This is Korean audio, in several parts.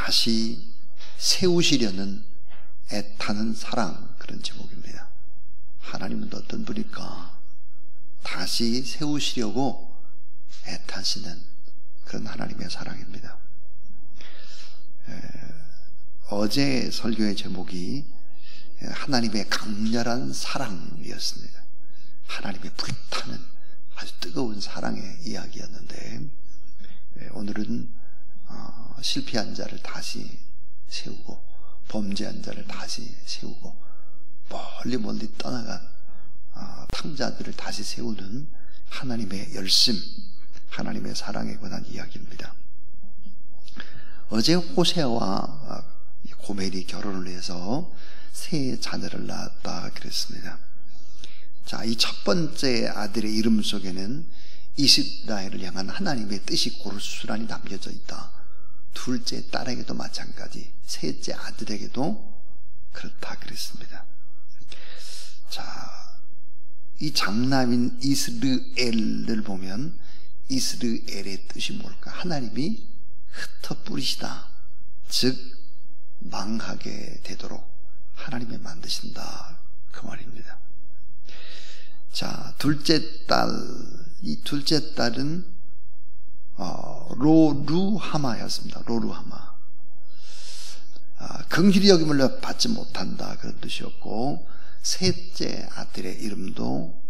다시 세우시려는 애타는 사랑, 그런 제목입니다. 하나님은 어떤 분일까? 다시 세우시려고 애타시는 그런 하나님의 사랑입니다. 어제 설교의 제목이 하나님의 강렬한 사랑이었습니다. 하나님의 불타는 아주 뜨거운 사랑의 이야기였는데, 오늘은 실패한 자를 다시 세우고 범죄한 자를 다시 세우고 멀리 떠나간 탕자들을 다시 세우는 하나님의 열심, 하나님의 사랑에 관한 이야기입니다. 어제 호세아와 고멜이 결혼을 해서 세 자녀를 낳았다 그랬습니다. 자, 이 첫 번째 아들의 이름 속에는 이스라엘을 향한 하나님의 뜻이 고스란히 담겨져 있다. 둘째 딸에게도 마찬가지, 셋째 아들에게도 그렇다 그랬습니다. 자, 이 장남인 이스르엘을 보면 이스르엘의 뜻이 뭘까? 하나님이 흩어뿌리시다, 즉 망하게 되도록 하나님이 만드신다, 그 말입니다. 자, 이 둘째 딸은 로루하마였습니다. 로루하마. 긍휼히 여김을 받지 못한다, 그런 뜻이었고, 셋째 아들의 이름도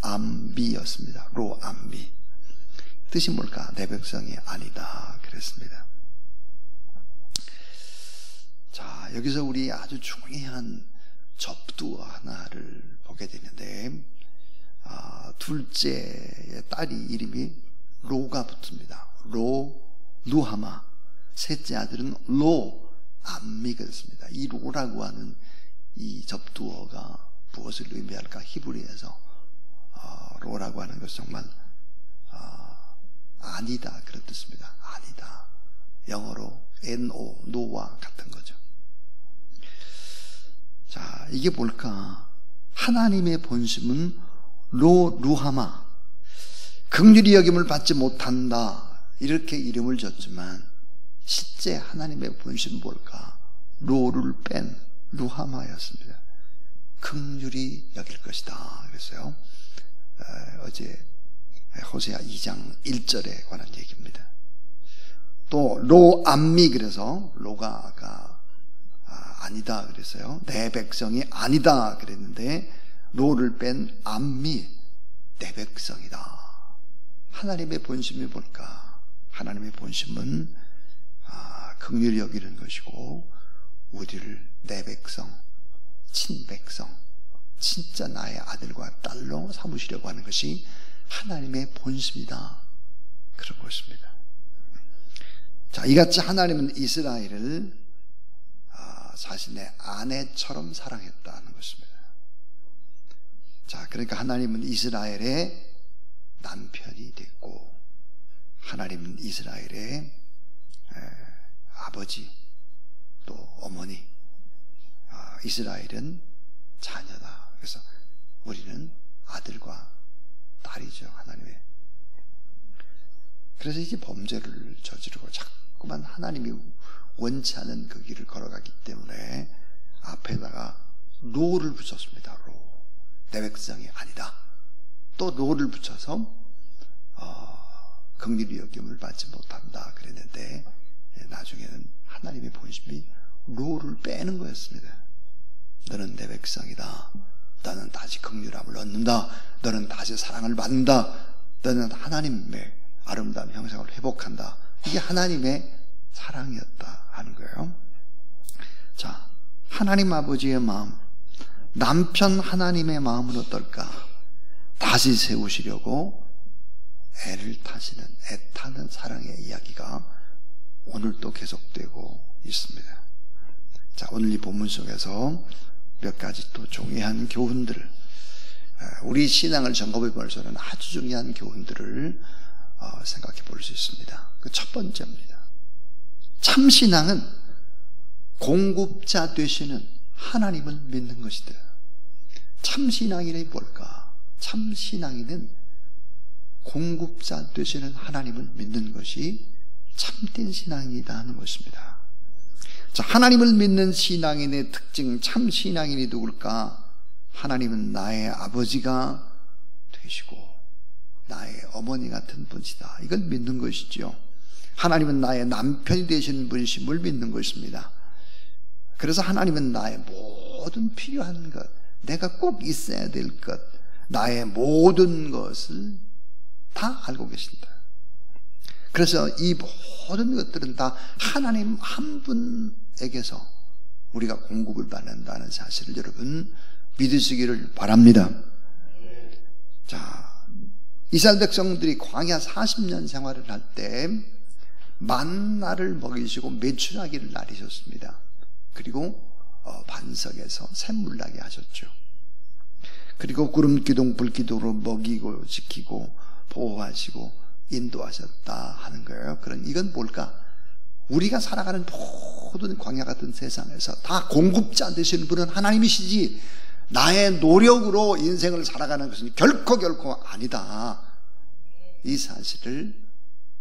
로암비였습니다. 로암비. 뜻이 뭘까? 내 백성이 아니다 그랬습니다. 자, 여기서 우리 아주 중요한 접두 하나를 보게 되는데, 둘째 딸이 이름이 로가 붙습니다. 루하마. 셋째 아들은 로암미가 됐습니다. 이 로라고 하는 이 접두어가 무엇을 의미할까? 히브리에서 로라고 하는 것은 정말 아니다, 그런 뜻입니다. 아니다. 영어로 no, no와 같은 거죠. 자, 이게 뭘까? 하나님의 본심은 루하마, 긍휼히 여김을 받지 못한다, 이렇게 이름을 줬지만 실제 하나님의 본심은 뭘까? 로를 뺀 루하마였습니다. 긍휼히 여길 것이다 그랬어요. 어제 호세아 2장 1절에 관한 얘기입니다. 또 로암미, 그래서 로가 아니다 그랬어요. 내 백성이 아니다 그랬는데, 로를 뺀 암미, 내 백성이다. 하나님의 본심이 뭘까? 하나님의 본심은 긍휼히 여기는 것이고, 우리를 내 백성, 친백성, 진짜 나의 아들과 딸로 삼으시려고 하는 것이 하나님의 본심이다, 그런 것입니다. 자, 이같이 하나님은 이스라엘을 자신의 아내처럼 사랑했다는 것입니다. 자, 그러니까 하나님은 이스라엘의 남편이 됐고, 하나님은 이스라엘의 아버지, 또 어머니, 이스라엘은 자녀다. 그래서 우리는 아들과 딸이죠, 하나님의. 그래서 이제 범죄를 저지르고 자꾸만 하나님이 원치 않은 그 길을 걸어가기 때문에 앞에다가 로를 붙였습니다. 로. 내 백성이 아니다. 또 로를 붙여서 긍휼히 여김을 받지 못한다 그랬는데, 나중에는 하나님의 본심이 로를 빼는 거였습니다. 너는 내 백성이다. 너는 다시 긍휼함을 얻는다. 너는 다시 사랑을 받는다. 너는 하나님의 아름다운 형상을 회복한다. 이게 하나님의 사랑이었다 하는 거예요. 자, 하나님 아버지의 마음, 남편 하나님의 마음은 어떨까? 다시 세우시려고 애를 타시는, 애타는 사랑의 이야기가 오늘 또 계속되고 있습니다. 자, 오늘 이 본문 속에서 몇 가지 또 중요한 교훈들을, 우리 신앙을 점검해 볼수록 아주 중요한 교훈들을 생각해 볼 수 있습니다. 그 첫 번째입니다. 참신앙은 공급자 되시는 하나님을 믿는 것이다. 참신앙이란 뭘까? 참신앙이는 공급자 되시는 하나님을 믿는 것이 참된 신앙이다 하는 것입니다. 자, 하나님을 믿는 신앙인의 특징, 참 신앙인이 누굴까? 하나님은 나의 아버지가 되시고 나의 어머니 같은 분이다. 이걸 믿는 것이죠. 하나님은 나의 남편이 되시는 분이심을 믿는 것입니다. 그래서 하나님은 나의 모든 필요한 것, 내가 꼭 있어야 될 것, 나의 모든 것을 다 알고 계신다. 그래서 이 모든 것들은 다 하나님 한 분에게서 우리가 공급을 받는다는 사실을 여러분 믿으시기를 바랍니다. 자, 이스라엘 백성들이 광야 40년 생활을 할 때 만나를 먹이시고 메추라기를 나리셨습니다. 그리고 반석에서 샘물 나게 하셨죠. 그리고 구름 기둥 불 기둥으로 먹이고 지키고 보호하시고 인도하셨다 하는 거예요. 그럼 이건 뭘까? 우리가 살아가는 모든 광야 같은 세상에서 다 공급자 되시는 분은 하나님이시지 나의 노력으로 인생을 살아가는 것은 결코 아니다. 이 사실을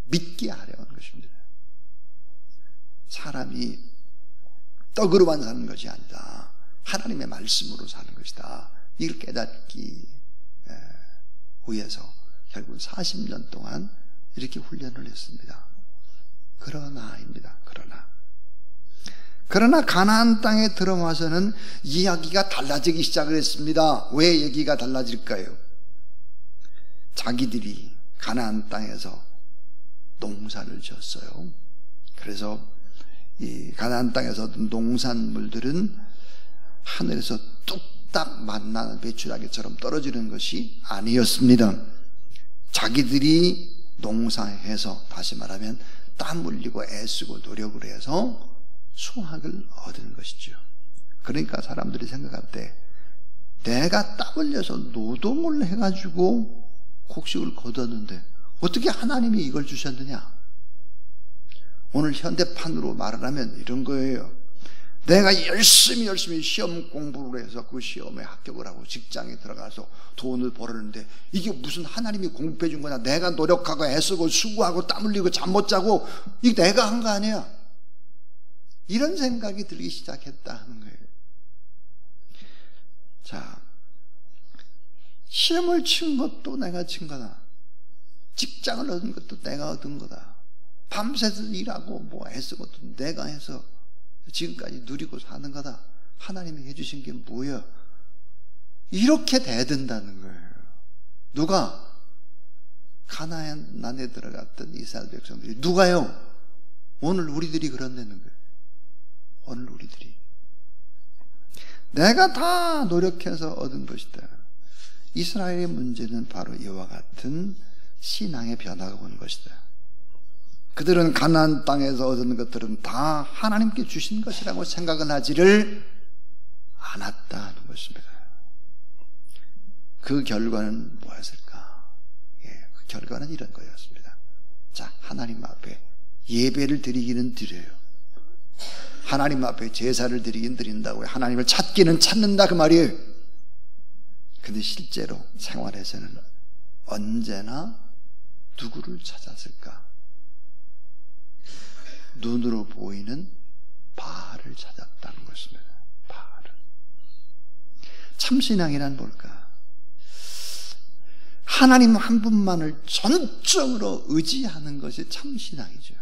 믿게 하려는 것입니다. 사람이 떡으로만 사는 것이 아니다. 하나님의 말씀으로 사는 것이다. 이걸 깨닫기 위해서 결국 40년 동안 이렇게 훈련을 했습니다. 그러나 가나안 땅에 들어와서는 이야기가 달라지기 시작을 했습니다. 왜 얘기가 달라질까요? 자기들이 가나안 땅에서 농사를 지었어요. 그래서 이 가나안 땅에서 얻은 농산물들은 하늘에서 뚝딱 만나는 메추라기처럼 떨어지는 것이 아니었습니다. 자기들이 농사해서, 다시 말하면 땀 흘리고 애쓰고 노력을 해서 수확을 얻는 것이죠. 그러니까 사람들이 생각할 때 내가 땀 흘려서 노동을 해가지고 곡식을 거뒀는데 어떻게 하나님이 이걸 주셨느냐? 오늘 현대판으로 말을 하면 이런 거예요. 내가 열심히 시험 공부를 해서 그 시험에 합격을 하고 직장에 들어가서 돈을 벌었는데 이게 무슨 하나님이 공급해 준 거냐? 내가 노력하고 애쓰고 수고하고 땀 흘리고 잠 못 자고 이게 내가 한 거 아니야? 이런 생각이 들기 시작했다 하는 거예요. 자, 시험을 친 것도 내가 친 거다. 직장을 얻은 것도 내가 얻은 거다. 밤새서 일하고 뭐 애쓰고 내가 해서 지금까지 누리고 사는 거다. 하나님이 해주신 게 뭐야? 이렇게 대든다는 거예요. 누가? 가나안에 들어갔던 이스라엘 백성들이. 누가요? 오늘 우리들이 그런다는 거예요. 오늘 우리들이 내가 다 노력해서 얻은 것이다. 이스라엘의 문제는 바로 이와 같은 신앙의 변화가 오는 것이다. 그들은 가나안 땅에서 얻은 것들은 다 하나님께 주신 것이라고 생각은 하지를 않았다는 것입니다. 그 결과는 뭐였을까? 그 결과는 이런 거였습니다. 자, 하나님 앞에 예배를 드리기는 드려요. 하나님 앞에 제사를 드리긴 드린다고요. 하나님을 찾기는 찾는다 그 말이에요. 근데 실제로 생활에서는 언제나 누구를 찾았을까? 눈으로 보이는 바알을 찾았다는 것입니다. 바알을. 참신앙이란 뭘까? 하나님 한 분만을 전적으로 의지하는 것이 참신앙이죠.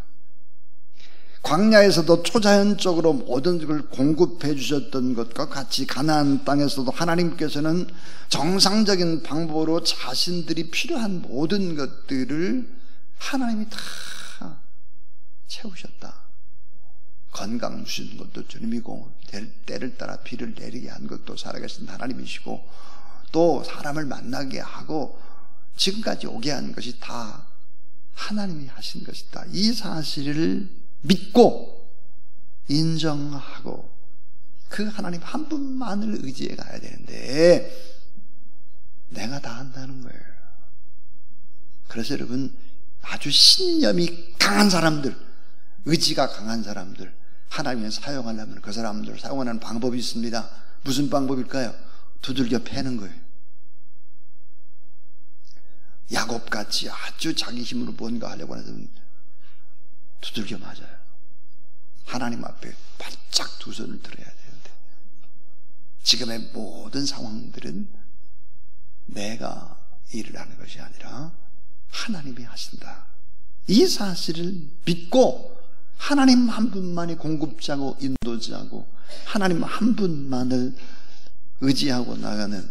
광야에서도 초자연적으로 모든 걸 공급해 주셨던 것과 같이 가나안 땅에서도 하나님께서는 정상적인 방법으로 자신들이 필요한 모든 것들을 하나님이 다 채우셨다. 건강 주신 것도 주님이고 때를 따라 비를 내리게 한 것도 살아계신 하나님이시고 또 사람을 만나게 하고 지금까지 오게 한 것이 다 하나님이 하신 것이다. 이 사실을 믿고 인정하고 그 하나님 한 분만을 의지해 가야 되는데 내가 다 한다는 거예요. 그래서 여러분 아주 신념이 강한 사람들, 의지가 강한 사람들, 하나님을 사용하려면 그 사람들을 사용하는 방법이 있습니다. 무슨 방법일까요? 두들겨 패는 거예요. 야곱같이 아주 자기 힘으로 뭔가 하려고 하는 두들겨 맞아요. 하나님 앞에 바짝 두 손을 들어야 되는데, 지금의 모든 상황들은 내가 일을 하는 것이 아니라 하나님이 하신다. 이 사실을 믿고 하나님 한 분만이 공급자고 인도자고 하나님 한 분만을 의지하고 나가는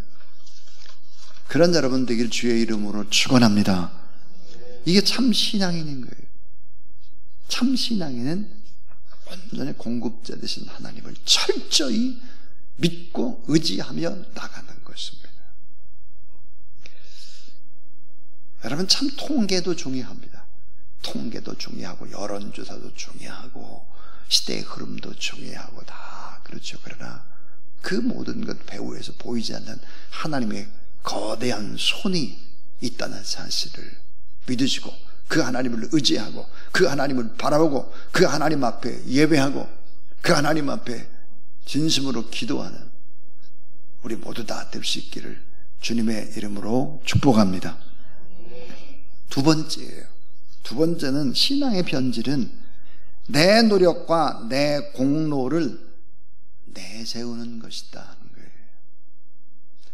그런 여러분 되길 주의 이름으로 축원합니다. 이게 참 신앙인인 거예요. 참 신앙인은 완전히 공급자 되신 하나님을 철저히 믿고 의지하며 나가는 것입니다. 여러분, 참 통계도 중요합니다. 통계도 중요하고 여론조사도 중요하고 시대의 흐름도 중요하고 다 그렇죠. 그러나 그 모든 것 배후에서 보이지 않는 하나님의 거대한 손이 있다는 사실을 믿으시고 그 하나님을 의지하고 그 하나님을 바라보고 그 하나님 앞에 예배하고 그 하나님 앞에 진심으로 기도하는 우리 모두 다 될 수 있기를 주님의 이름으로 축복합니다. 두 번째예요. 두 번째는 신앙의 변질은 내 노력과 내 공로를 내세우는 것이다 하는 거예요.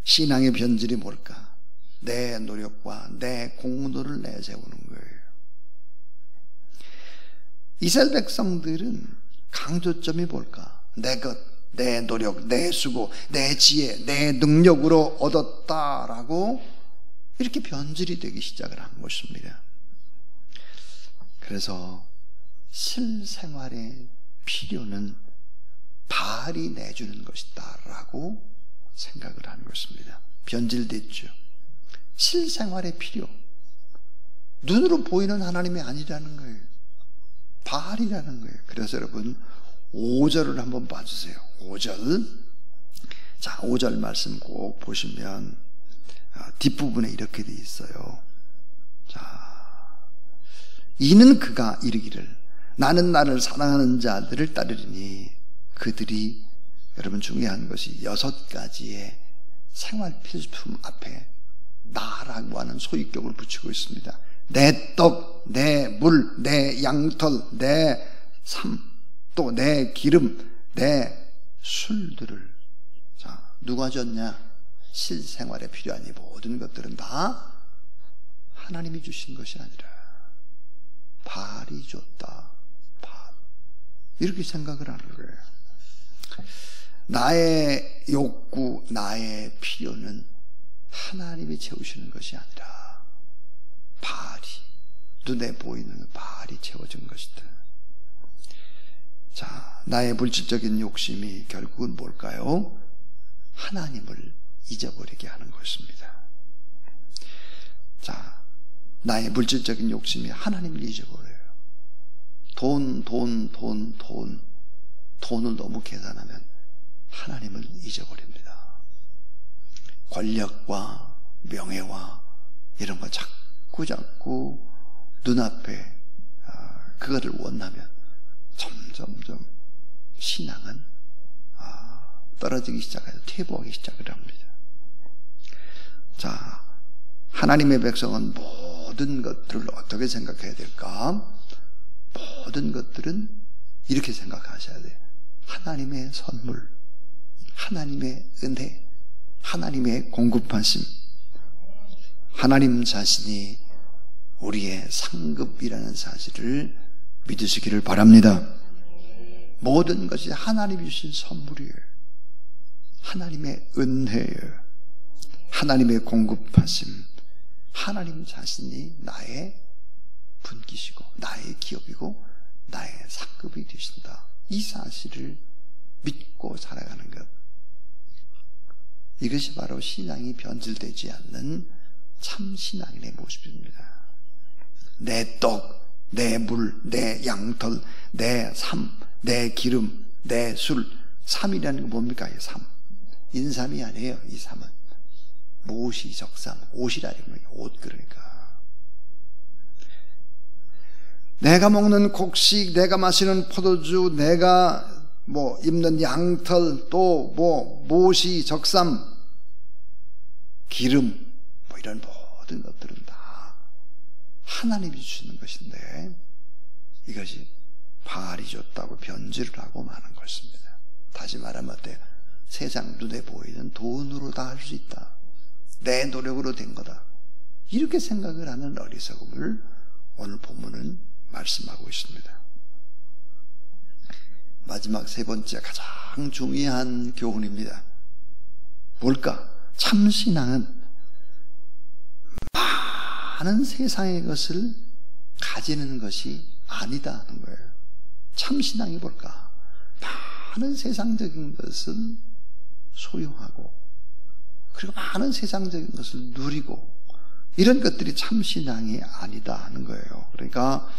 신앙의 변질이 뭘까? 내 노력과 내 공로를 내세우는 거예요. 이스라엘 백성들은 강조점이 뭘까? 내 것, 내 노력, 내 수고, 내 지혜, 내 능력으로 얻었다라고 이렇게 변질이 되기 시작을 한 것입니다. 그래서 실생활의 필요는 바알이 내주는 것이다 라고 생각을 하는 것입니다. 변질됐죠. 실생활의 필요, 눈으로 보이는 하나님이 아니라는 거예요. 바알이라는 거예요. 그래서 여러분 5절을 한번 봐주세요. 5절. 자, 5절 말씀 꼭 보시면 뒷부분에 이렇게 돼 있어요. 자, 이는 그가 이르기를 나는 나를 사랑하는 자들을 따르리니 그들이, 여러분 중요한 것이 6가지의 생활 필수품 앞에 나라고 하는 소유격을 붙이고 있습니다. 내 떡, 내 물, 내 양털, 내 삶, 또 내 기름, 내 술들을. 자, 누가 줬냐? 실생활에 필요한 이 모든 것들은 다 하나님이 주신 것이 아니라 바알이 줬다. 바알. 이렇게 생각을 하는 거예요. 나의 욕구, 나의 필요는 하나님이 채우시는 것이 아니라 바알이, 눈에 보이는 바알이 채워준 것이다. 자, 나의 물질적인 욕심이 결국은 뭘까요? 하나님을 잊어버리게 하는 것입니다. 자, 나의 물질적인 욕심이 하나님을 잊어버려요. 돈을 너무 계산하면 하나님을 잊어버립니다. 권력과 명예와 이런 거 자꾸 눈앞에 그거를 원하면 점점 신앙은 떨어지기 시작해서 퇴보하기 시작을 합니다. 자, 하나님의 백성은 모든 것들을 어떻게 생각해야 될까? 모든 것들은 이렇게 생각하셔야 돼요. 하나님의 선물, 하나님의 은혜, 하나님의 공급하심, 하나님 자신이 우리의 상급이라는 사실을 믿으시기를 바랍니다. 모든 것이 하나님이 주신 선물이에요. 하나님의 은혜예요. 하나님의 공급하심, 하나님 자신이 나의 분기시고 나의 기업이고 나의 상급이 되신다. 이 사실을 믿고 살아가는 것, 이것이 바로 신앙이 변질되지 않는 참 신앙인의 모습입니다. 내 떡, 내 물, 내 양털, 내 삶, 내 기름, 내 술. 삶이라는 게 뭡니까? 이 삶. 인삼이 아니에요. 이 삶은 모시 적삼, 옷이라는 거예요. 옷. 그러니까 내가 먹는 곡식, 내가 마시는 포도주, 내가 입는 양털, 또 모시 적삼, 기름, 이런 모든 것들은 다 하나님이 주시는 것인데 이것이 바알이 줬다고 변질을 하고 마는 것입니다. 다시 말하면 어때요? 세상 눈에 보이는 돈으로 다 할 수 있다. 내 노력으로 된 거다. 이렇게 생각을 하는 어리석음을 오늘 본문은 말씀하고 있습니다. 마지막 세 번째 가장 중요한 교훈입니다. 뭘까? 참신앙은 많은 세상의 것을 가지는 것이 아니다 하는 거예요. 참신앙이 뭘까? 많은 세상적인 것을 소유하고 그리고 많은 세상적인 것을 누리고 이런 것들이 참신앙이 아니다 하는 거예요. 그러니까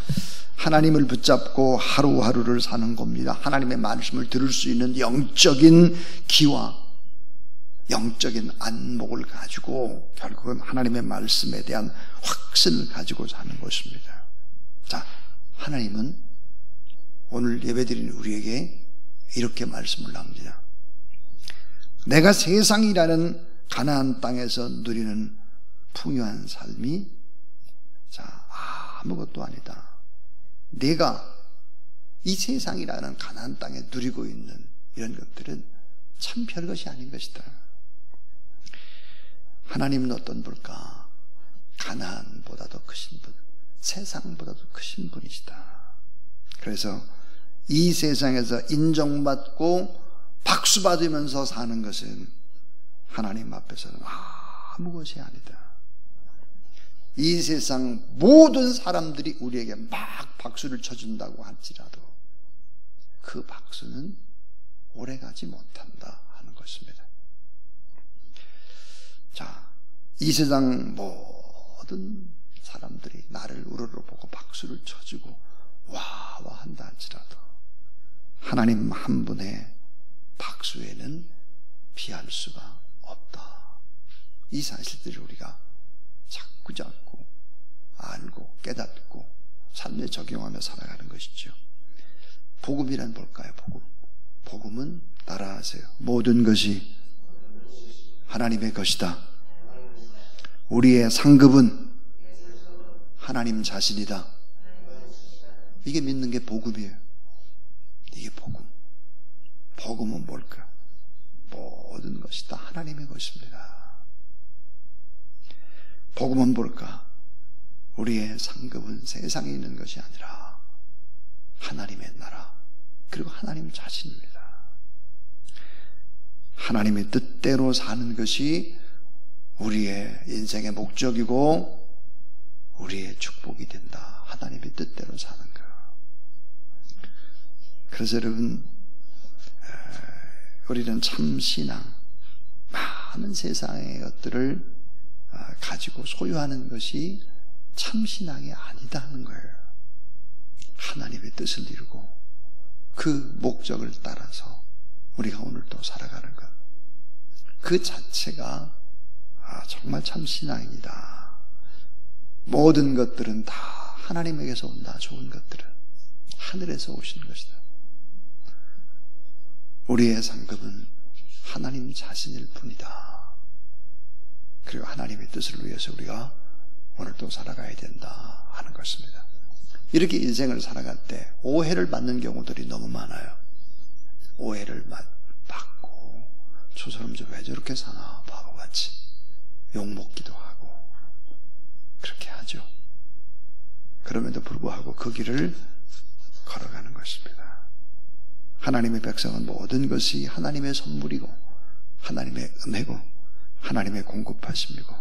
하나님을 붙잡고 하루하루를 사는 겁니다. 하나님의 말씀을 들을 수 있는 영적인 기와 영적인 안목을 가지고 결국은 하나님의 말씀에 대한 확신을 가지고 사는 것입니다. 자, 하나님은 오늘 예배드리는 우리에게 이렇게 말씀을 합니다. 내가 세상이라는 가나안 땅에서 누리는 풍요한 삶이 아무것도 아니다. 내가 이 세상이라는 가나안 땅에 누리고 있는 이런 것들은 참 별것이 아닌 것이다. 하나님은 어떤 분일까? 가나안보다도 크신 분, 세상보다도 크신 분이시다. 그래서 이 세상에서 인정받고 박수 받으면서 사는 것은 하나님 앞에서는 아무것이 아니다. 이 세상 모든 사람들이 우리에게 막 박수를 쳐준다고 할지라도 그 박수는 오래가지 못한다 하는 것입니다. 자, 이 세상 모든 사람들이 나를 우러러 보고 박수를 쳐주고 와와 한다 할지라도 하나님 한 분의 박수에는 비할 수가 없다. 이 사실들을 우리가 자꾸 알고 깨닫고 삶에 적용하며 살아가는 것이죠. 복음이란 뭘까요? 복음은 따라하세요. 모든 것이 하나님의 것이다. 우리의 상급은 하나님 자신이다. 이게 믿는 게 복음이에요. 이게 복음. 복음은 뭘까? 모든 것이 다 하나님의 것입니다. 복음은 뭘까? 우리의 상급은 세상에 있는 것이 아니라 하나님의 나라 그리고 하나님 자신입니다. 하나님의 뜻대로 사는 것이 우리의 인생의 목적이고 우리의 축복이 된다. 하나님의 뜻대로 사는 것. 그래서 여러분, 우리는 참신앙, 많은 세상의 것들을 가지고 소유하는 것이 참신앙이 아니다 하는 거예요. 하나님의 뜻을 이루고 그 목적을 따라서 우리가 오늘도 살아가는 것, 그 자체가 정말 참신앙이다. 모든 것들은 다 하나님에게서 온다. 좋은 것들은 하늘에서 오신 것이다. 우리의 상급은 하나님 자신일 뿐이다. 그리고 하나님의 뜻을 위해서 우리가 오늘도 살아가야 된다 하는 것입니다. 이렇게 인생을 살아갈 때 오해를 받는 경우들이 너무 많아요. 오해를 받고 저 사람 왜 저렇게 사나 바보같이 욕먹기도 하고 그렇게 하죠. 그럼에도 불구하고 그 길을 걸어가는 것입니다. 하나님의 백성은 모든 것이 하나님의 선물이고 하나님의 은혜고 하나님의 공급하심이고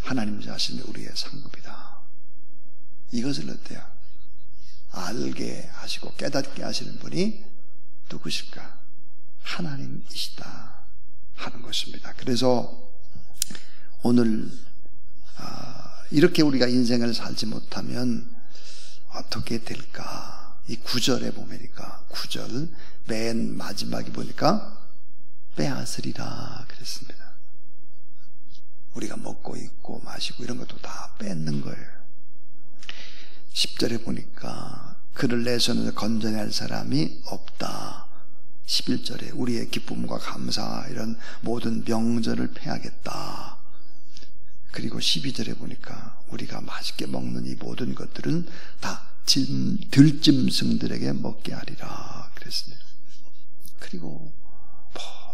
하나님 자신이 우리의 상급이다. 이것을 어때요? 알게 하시고 깨닫게 하시는 분이 누구실까? 하나님이시다 하는 것입니다. 그래서 오늘 이렇게 우리가 인생을 살지 못하면 어떻게 될까? 이 9절에 보니까 9절 맨 마지막에 보니까 빼앗으리라 그랬습니다. 우리가 먹고 입고 마시고 이런 것도 다 뺏는 거예요. 10절에 보니까 그를 내 손에서 건져낼 사람이 없다. 11절에 우리의 기쁨과 감사 이런 모든 명절을 패하겠다. 그리고 12절에 보니까 우리가 맛있게 먹는 이 모든 것들은 다 들짐승들에게 먹게 하리라 그랬습니다. 그리고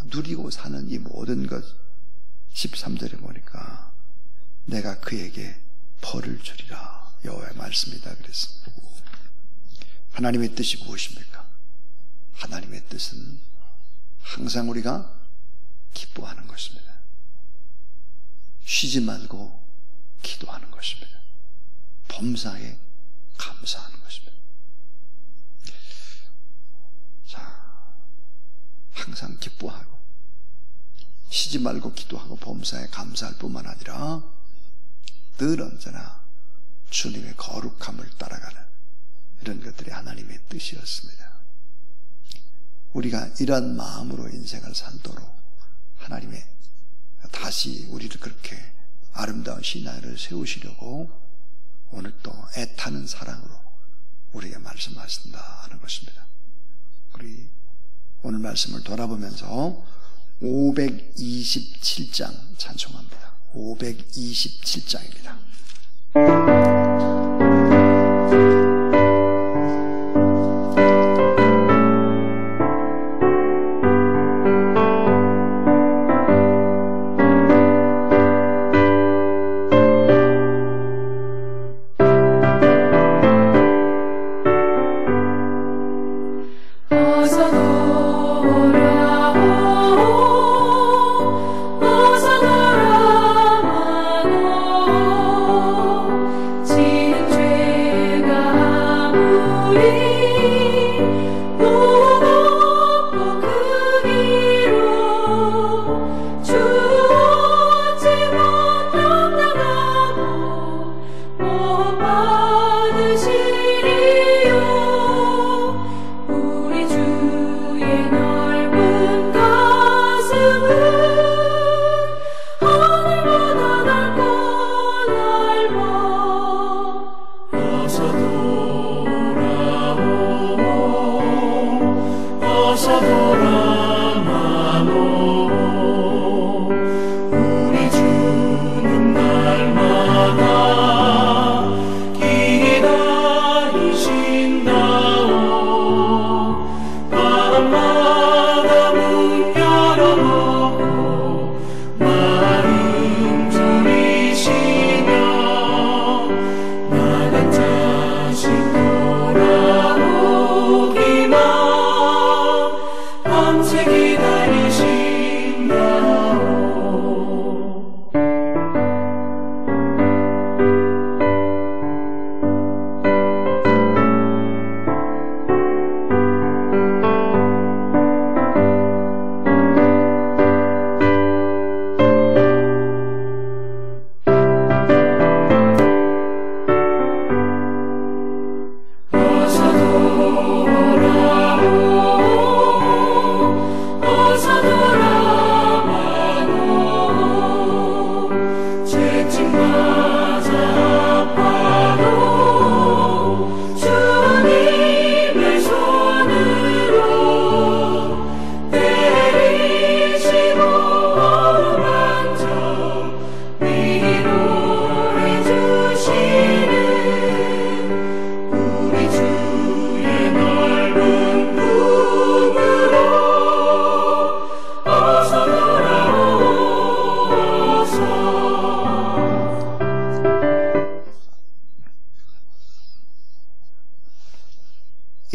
누리고 사는 이 모든 것 13절에 보니까 내가 그에게 벌을 주리라 여호와의 말씀이다 그랬습니다. 하나님의 뜻이 무엇입니까? 하나님의 뜻은 항상 우리가 기뻐하는 것입니다. 쉬지 말고 기도하는 것입니다. 범사에 감사하는 것입니다. 자, 항상 기뻐하고 쉬지 말고 기도하고 범사에 감사할 뿐만 아니라 늘 언제나 주님의 거룩함을 따라가는 이런 것들이 하나님의 뜻이었습니다. 우리가 이런 마음으로 인생을 살도록 하나님의 다시 우리를 그렇게 아름다운 신앙을 세우시려고 오늘 또 애타는 사랑으로 우리에게 말씀하신다 하는 것입니다. 우리 오늘 말씀을 돌아보면서 527장 찬송합니다. 527장입니다.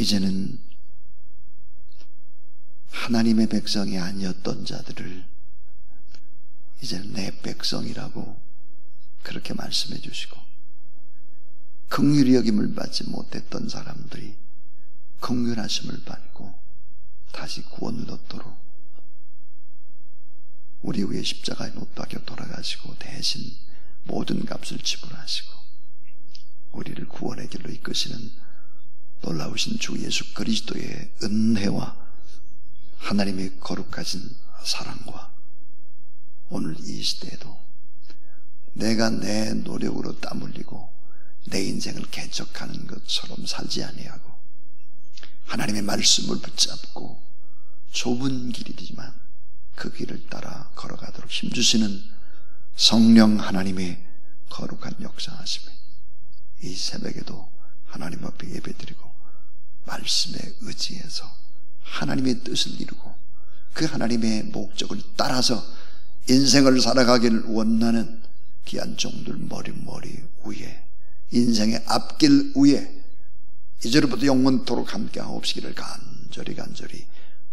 이제는 하나님의 백성이 아니었던 자들을 이제는 내 백성이라고 그렇게 말씀해 주시고, 긍휼히 여김을 받지 못했던 사람들이 긍휼하심을 받고 다시 구원을 얻도록 우리 위에 십자가에 못 박혀 돌아가시고 대신 모든 값을 지불하시고 우리를 구원의 길로 이끄시는 놀라우신 주 예수 그리스도의 은혜와 하나님의 거룩하신 사랑과 오늘 이 시대에도 내가 내 노력으로 땀 흘리고 내 인생을 개척하는 것처럼 살지 아니하고 하나님의 말씀을 붙잡고 좁은 길이지만 그 길을 따라 걸어가도록 힘주시는 성령 하나님의 거룩한 역사하심이 이 새벽에도 하나님 앞에 예배드리고 말씀에 의지해서 하나님의 뜻을 이루고 그 하나님의 목적을 따라서 인생을 살아가기를 원하는 귀한 종들 머리 위에 인생의 앞길 위에 이제로부터 영원토록 함께하옵시기를 간절히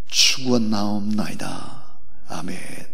축원하옵나이다. 아멘.